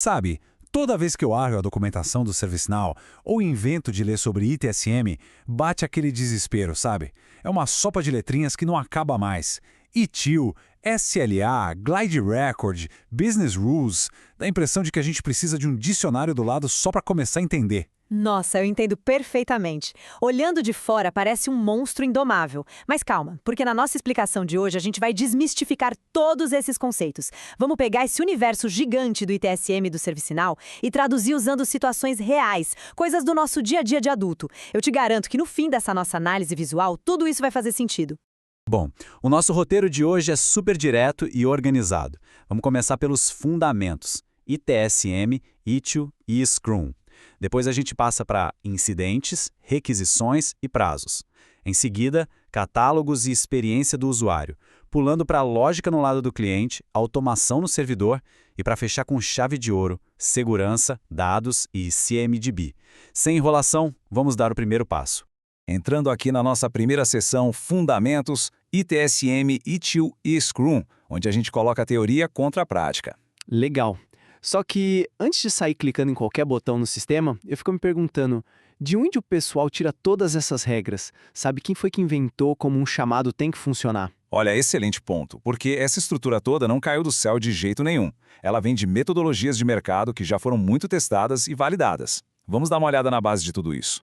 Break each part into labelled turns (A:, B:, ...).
A: Sabe, toda vez que eu abro a documentação do ServiceNow ou invento de ler sobre ITSM, bate aquele desespero, sabe? É uma sopa de letrinhas que não acaba mais. ITIL, SLA, Glide Record, Business Rules, dá a impressão de que a gente precisa de um dicionário do lado só para começar a entender.
B: Nossa, eu entendo perfeitamente. Olhando de fora, parece um monstro indomável. Mas calma, porque na nossa explicação de hoje a gente vai desmistificar todos esses conceitos. Vamos pegar esse universo gigante do ITSM e do ServiceNow e traduzir usando situações reais, coisas do nosso dia a dia de adulto. Eu te garanto que no fim dessa nossa análise visual, tudo isso vai fazer sentido.
A: Bom, o nosso roteiro de hoje é super direto e organizado. Vamos começar pelos fundamentos: ITSM, ITIL e Scrum. Depois a gente passa para incidentes, requisições e prazos. Em seguida, catálogos e experiência do usuário, pulando para a lógica no lado do cliente, automação no servidor e para fechar com chave de ouro, segurança, dados e CMDB. Sem enrolação, vamos dar o primeiro passo. Entrando aqui na nossa primeira sessão Fundamentos, ITSM, ITIL e Scrum, onde a gente coloca a teoria contra a prática.
C: Legal. Só que, antes de sair clicando em qualquer botão no sistema, eu fico me perguntando, de onde o pessoal tira todas essas regras? Sabe, quem foi que inventou como um chamado tem que funcionar?
D: Olha, excelente ponto, porque essa estrutura toda não caiu do céu de jeito nenhum. Ela vem de metodologias de mercado que já foram muito testadas e validadas. Vamos dar uma olhada na base de tudo isso.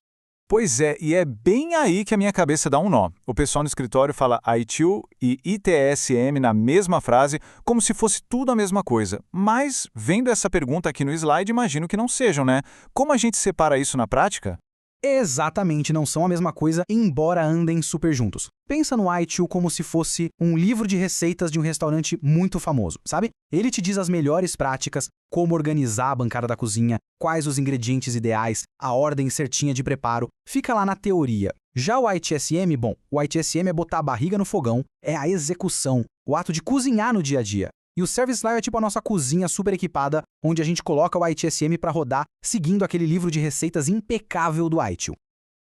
E: Pois é, e é bem aí que a minha cabeça dá um nó. O pessoal no escritório fala ITIL e ITSM na mesma frase, como se fosse tudo a mesma coisa. Mas, vendo essa pergunta aqui no slide, imagino que não sejam, né? Como a gente separa isso na prática?
F: Exatamente, não são a mesma coisa, embora andem super juntos. Pensa no ITIL como se fosse um livro de receitas de um restaurante muito famoso, sabe? Ele te diz as melhores práticas, como organizar a bancada da cozinha, quais os ingredientes ideais, a ordem certinha de preparo, fica lá na teoria. Já o ITSM, bom, o ITSM é botar a barriga no fogão, é a execução, o ato de cozinhar no dia a dia. E o ServiceNow é tipo a nossa cozinha super equipada, onde a gente coloca o ITSM para rodar, seguindo aquele livro de receitas impecável do ITIL.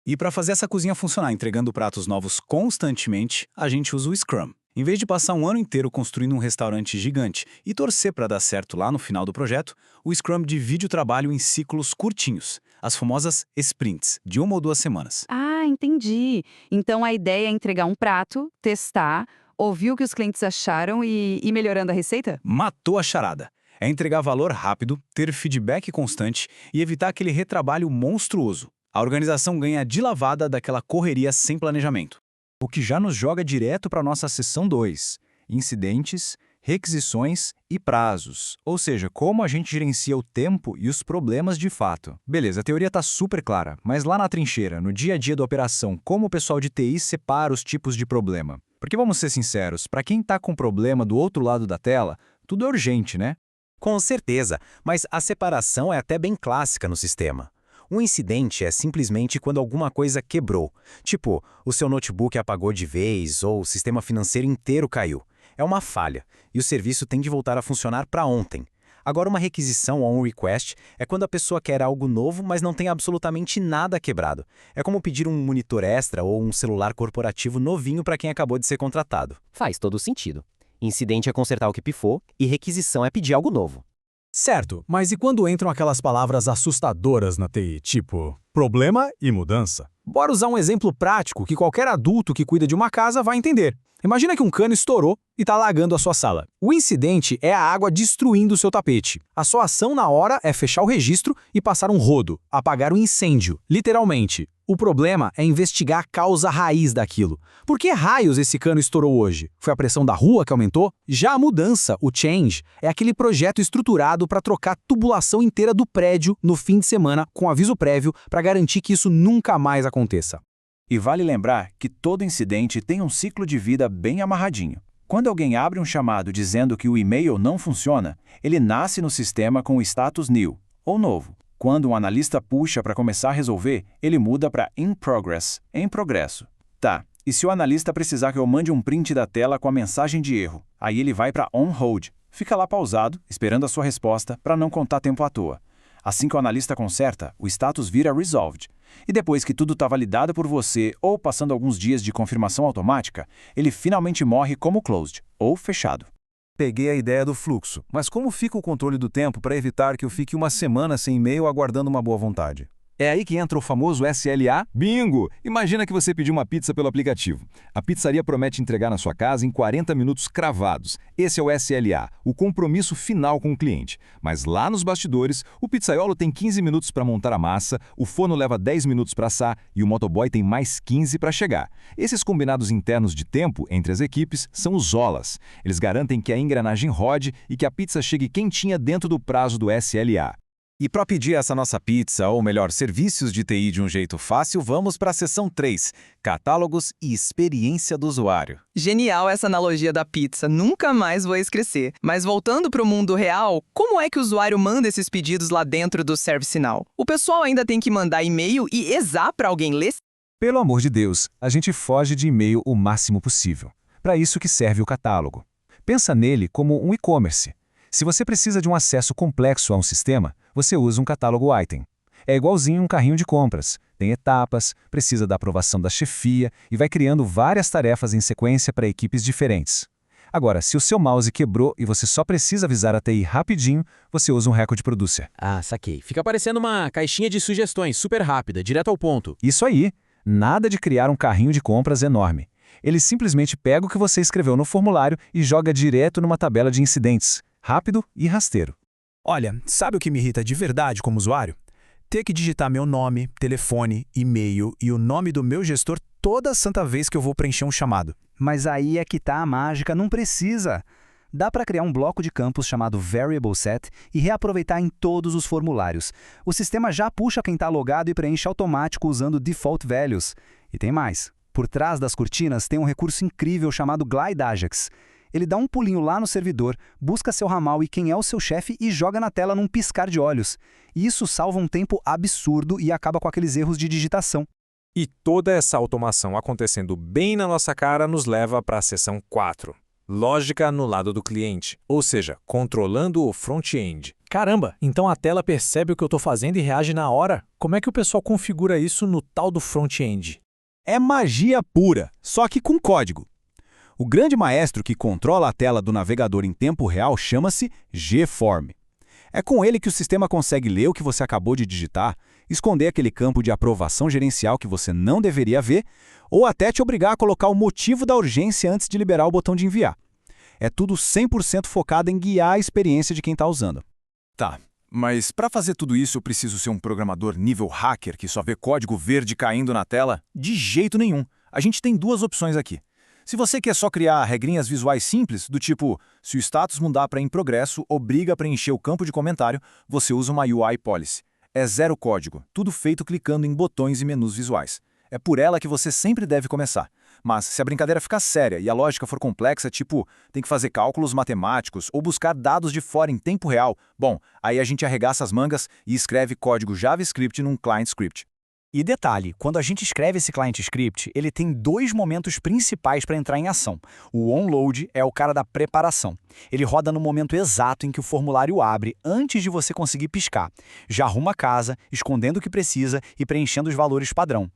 A: E para fazer essa cozinha funcionar entregando pratos novos constantemente, a gente usa o Scrum. Em vez de passar um ano inteiro construindo um restaurante gigante e torcer para dar certo lá no final do projeto, o Scrum divide o trabalho em ciclos curtinhos, as famosas sprints, de 1 ou 2 semanas.
G: Ah, entendi. Então a ideia é entregar um prato, testar, ouvir o que os clientes acharam e ir melhorando a receita?
A: Matou a charada. É entregar valor rápido, ter feedback constante e evitar aquele retrabalho monstruoso. A organização ganha de lavada daquela correria sem planejamento.
E: O que já nos joga direto para a nossa seção 2, incidentes, requisições e prazos, ou seja, como a gente gerencia o tempo e os problemas de fato. Beleza, a teoria está super clara, mas lá na trincheira, no dia a dia da operação, como o pessoal de TI separa os tipos de problema? Porque vamos ser sinceros, para quem está com problema do outro lado da tela, tudo é urgente, né?
H: Com certeza, mas a separação é até bem clássica no sistema. Um incidente é simplesmente quando alguma coisa quebrou. Tipo, o seu notebook apagou de vez ou o sistema financeiro inteiro caiu. É uma falha, e o serviço tem de voltar a funcionar para ontem. Agora, uma requisição ou um request é quando a pessoa quer algo novo, mas não tem absolutamente nada quebrado. É como pedir um monitor extra ou um celular corporativo novinho para quem acabou de ser contratado.
I: Faz todo sentido. Incidente é consertar o que pifou e requisição é pedir algo novo.
J: Certo, mas e quando entram aquelas palavras assustadoras na TI, tipo problema e mudança? Bora usar um exemplo prático que qualquer adulto que cuida de uma casa vai entender. Imagina que um cano estourou e está alagando a sua sala. O incidente é a água destruindo o seu tapete. A sua ação na hora é fechar o registro e passar um rodo, apagar o incêndio, literalmente. O problema é investigar a causa raiz daquilo. Por que raios esse cano estourou hoje? Foi a pressão da rua que aumentou? Já a mudança, o change, é aquele projeto estruturado para trocar a tubulação inteira do prédio no fim de semana com aviso prévio para garantir que isso nunca mais aconteça.
D: E vale lembrar que todo incidente tem um ciclo de vida bem amarradinho. Quando alguém abre um chamado dizendo que o e-mail não funciona, ele nasce no sistema com o status new, ou novo. Quando um analista puxa para começar a resolver, ele muda para in progress, em progresso. Tá, e se o analista precisar que eu mande um print da tela com a mensagem de erro? Aí ele vai para on hold, fica lá pausado, esperando a sua resposta para não contar tempo à toa. Assim que o analista conserta, o status vira resolved. E depois que tudo está validado por você ou passando alguns dias de confirmação automática, ele finalmente morre como closed, ou fechado.
K: Peguei a ideia do fluxo, mas como fica o controle do tempo para evitar que eu fique uma semana sem e-mail aguardando uma boa vontade? É aí que entra o famoso SLA? Bingo! Imagina que você pediu uma pizza pelo aplicativo. A pizzaria promete entregar na sua casa em 40 minutos cravados. Esse é o SLA, o compromisso final com o cliente. Mas lá nos bastidores, o pizzaiolo tem 15 minutos para montar a massa, o forno leva 10 minutos para assar e o motoboy tem mais 15 para chegar. Esses combinados internos de tempo entre as equipes são os OLAs. Eles garantem que a engrenagem rode e que a pizza chegue quentinha dentro do prazo do SLA.
A: E para pedir essa nossa pizza, ou melhor, serviços de TI de um jeito fácil, vamos para a seção 3, catálogos e experiência do usuário.
L: Genial essa analogia da pizza, nunca mais vou esquecer. Mas voltando para o mundo real, como é que o usuário manda esses pedidos lá dentro do ServiceNow? O pessoal ainda tem que mandar e-mail e exar para alguém ler?
E: Pelo amor de Deus, a gente foge de e-mail o máximo possível. Para isso que serve o catálogo. Pensa nele como um e-commerce. Se você precisa de um acesso complexo a um sistema, você usa um catálogo item. É igualzinho um carrinho de compras. Tem etapas, precisa da aprovação da chefia e vai criando várias tarefas em sequência para equipes diferentes. Agora, se o seu mouse quebrou e você só precisa avisar a TI rapidinho, você usa um Record Producer.
M: Ah, saquei. Fica parecendo uma caixinha de sugestões, super rápida, direto ao ponto.
E: Isso aí. Nada de criar um carrinho de compras enorme. Ele simplesmente pega o que você escreveu no formulário e joga direto numa tabela de incidentes. Rápido e rasteiro.
F: Olha, sabe o que me irrita de verdade como usuário? Ter que digitar meu nome, telefone, e-mail e o nome do meu gestor toda santa vez que eu vou preencher um chamado.
N: Mas aí é que tá a mágica, não precisa. Dá para criar um bloco de campos chamado Variable Set e reaproveitar em todos os formulários. O sistema já puxa quem está logado e preenche automático usando Default Values. E tem mais. Por trás das cortinas tem um recurso incrível chamado Glide Ajax. Ele dá um pulinho lá no servidor, busca seu ramal e quem é o seu chefe e joga na tela num piscar de olhos. E isso salva um tempo absurdo e acaba com aqueles erros de digitação.
J: E toda essa automação acontecendo bem na nossa cara nos leva para a seção 4. Lógica no lado do cliente, ou seja, controlando o front-end.
O: Caramba, então a tela percebe o que eu estou fazendo e reage na hora? Como é que o pessoal configura isso no tal do front-end?
A: É magia pura, só que com código. O grande maestro que controla a tela do navegador em tempo real chama-se GForm. É com ele que o sistema consegue ler o que você acabou de digitar, esconder aquele campo de aprovação gerencial que você não deveria ver, ou até te obrigar a colocar o motivo da urgência antes de liberar o botão de enviar. É tudo 100% focado em guiar a experiência de quem está usando.
K: Tá, mas para fazer tudo isso eu preciso ser um programador nível hacker que só vê código verde caindo na tela? De jeito nenhum. A gente tem duas opções aqui. Se você quer só criar regrinhas visuais simples, do tipo, se o status mudar para em progresso, obriga a preencher o campo de comentário, você usa uma UI Policy. É zero código, tudo feito clicando em botões e menus visuais. É por ela que você sempre deve começar. Mas se a brincadeira ficar séria e a lógica for complexa, tipo, tem que fazer cálculos matemáticos ou buscar dados de fora em tempo real, bom, aí a gente arregaça as mangas e escreve código JavaScript num client script.
F: E detalhe, quando a gente escreve esse client script, ele tem dois momentos principais para entrar em ação. O onload é o cara da preparação. Ele roda no momento exato em que o formulário abre, antes de você conseguir piscar. Já arruma a casa, escondendo o que precisa e preenchendo os valores padrão.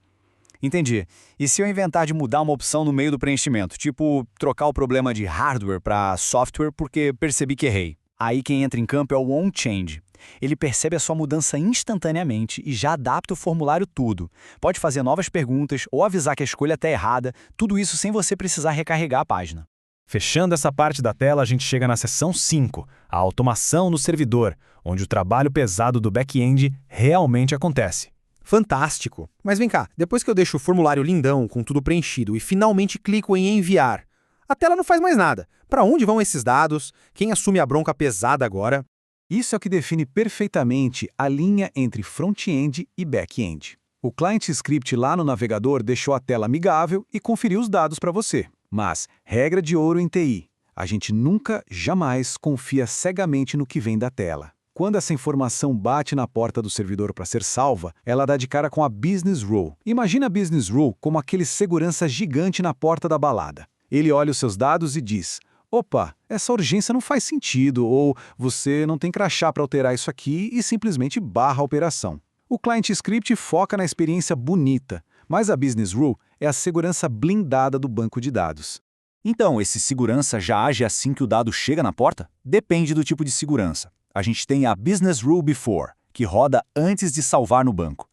F: Entendi. E se eu inventar de mudar uma opção no meio do preenchimento, tipo trocar o problema de hardware para software porque percebi que errei? Aí quem entra em campo é o onChange. Ele percebe a sua mudança instantaneamente e já adapta o formulário tudo. Pode fazer novas perguntas ou avisar que a escolha está errada, tudo isso sem você precisar recarregar a página.
J: Fechando essa parte da tela, a gente chega na seção 5, a automação no servidor, onde o trabalho pesado do back-end realmente acontece.
P: Fantástico! Mas vem cá, depois que eu deixo o formulário lindão, com tudo preenchido, e finalmente clico em enviar, a tela não faz mais nada. Para onde vão esses dados? Quem assume a bronca pesada agora?
A: Isso é o que define perfeitamente a linha entre front-end e back-end. O client script lá no navegador deixou a tela amigável e conferiu os dados para você. Mas, regra de ouro em TI, a gente nunca, jamais confia cegamente no que vem da tela. Quando essa informação bate na porta do servidor para ser salva, ela dá de cara com a Business Rule. Imagina a Business Rule como aquele segurança gigante na porta da balada. Ele olha os seus dados e diz: opa, essa urgência não faz sentido, ou você não tem crachá para alterar isso aqui e simplesmente barra a operação. O client script foca na experiência bonita, mas a Business Rule é a segurança blindada do banco de dados.
K: Então, esse segurança já age assim que o dado chega na porta? Depende do tipo de segurança. A gente tem a Business Rule Before, que roda antes de salvar no banco.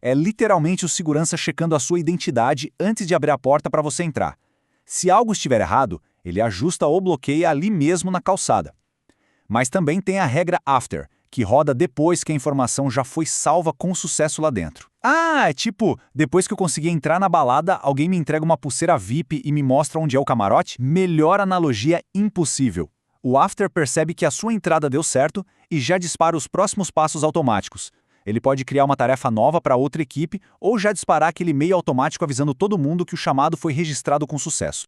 K: É literalmente o segurança checando a sua identidade antes de abrir a porta para você entrar. Se algo estiver errado, ele ajusta ou bloqueia ali mesmo na calçada. Mas também tem a regra After, que roda depois que a informação já foi salva com sucesso lá dentro. Ah, é tipo, depois que eu consegui entrar na balada, alguém me entrega uma pulseira VIP e me mostra onde é o camarote? Melhor analogia impossível. O After percebe que a sua entrada deu certo e já dispara os próximos passos automáticos. Ele pode criar uma tarefa nova para outra equipe ou já disparar aquele e-mail automático avisando todo mundo que o chamado foi registrado com sucesso.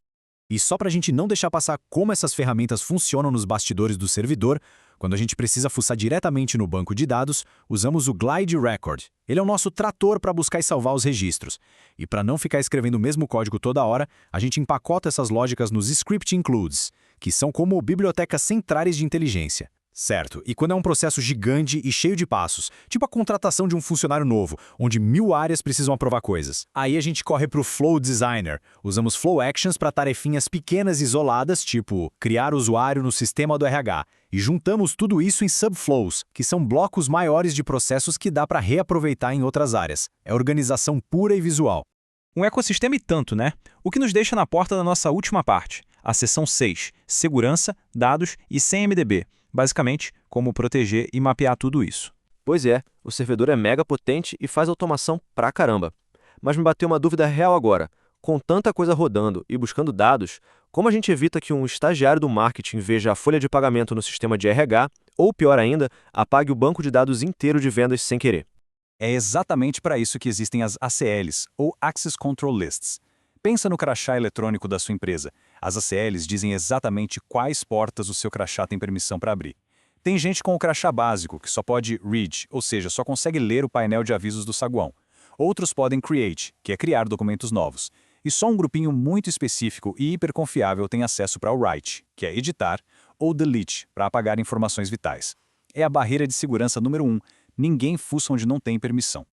A: E só para a gente não deixar passar como essas ferramentas funcionam nos bastidores do servidor, quando a gente precisa fuçar diretamente no banco de dados, usamos o Glide Record. Ele é o nosso trator para buscar e salvar os registros. E para não ficar escrevendo o mesmo código toda hora, a gente empacota essas lógicas nos Script Includes, que são como bibliotecas centrais de inteligência. Certo, e quando é um processo gigante e cheio de passos, tipo a contratação de um funcionário novo, onde 1000 áreas precisam aprovar coisas. Aí a gente corre para o Flow Designer. Usamos Flow Actions para tarefinhas pequenas e isoladas, tipo criar usuário no sistema do RH. E juntamos tudo isso em Subflows, que são blocos maiores de processos que dá para reaproveitar em outras áreas. É organização pura e visual.
Q: Um ecossistema e tanto, né? O que nos deixa na porta da nossa última parte, a seção 6, Segurança, Dados e CMDB. Basicamente, como proteger e mapear tudo isso.
R: Pois é, o servidor é mega potente e faz automação pra caramba. Mas me bateu uma dúvida real agora. Com tanta coisa rodando e buscando dados, como a gente evita que um estagiário do marketing veja a folha de pagamento no sistema de RH, ou pior ainda, apague o banco de dados inteiro de vendas sem querer?
A: É exatamente para isso que existem as ACLs, ou Access Control Lists. Pensa no crachá eletrônico da sua empresa. As ACLs dizem exatamente quais portas o seu crachá tem permissão para abrir. Tem gente com o crachá básico, que só pode read, ou seja, só consegue ler o painel de avisos do saguão. Outros podem create, que é criar documentos novos. E só um grupinho muito específico e hiperconfiável tem acesso para o write, que é editar, ou delete, para apagar informações vitais. É a barreira de segurança número 1. Ninguém fuça onde não tem permissão.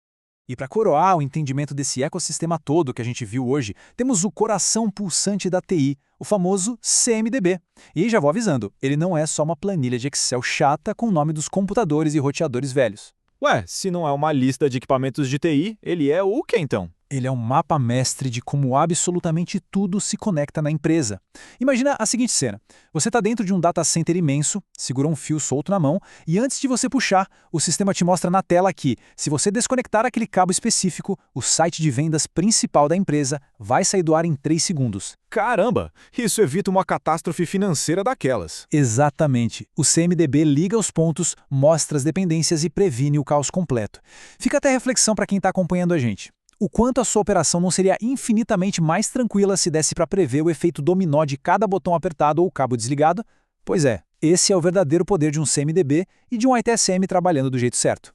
J: E para coroar o entendimento desse ecossistema todo que a gente viu hoje, temos o coração pulsante da TI, o famoso CMDB. E já vou avisando, ele não é só uma planilha de Excel chata com o nome dos computadores e roteadores velhos.
Q: Ué, se não é uma lista de equipamentos de TI, ele é o que então?
J: Ele é um mapa mestre de como absolutamente tudo se conecta na empresa. Imagina a seguinte cena. Você está dentro de um data center imenso, segura um fio solto na mão e antes de você puxar, o sistema te mostra na tela que, se você desconectar aquele cabo específico, o site de vendas principal da empresa vai sair do ar em 3 segundos.
Q: Caramba, isso evita uma catástrofe financeira daquelas.
J: Exatamente. O CMDB liga os pontos, mostra as dependências e previne o caos completo. Fica até reflexão para quem está acompanhando a gente. O quanto a sua operação não seria infinitamente mais tranquila se desse para prever o efeito dominó de cada botão apertado ou cabo desligado? Pois é, esse é o verdadeiro poder de um CMDB e de um ITSM trabalhando do jeito certo.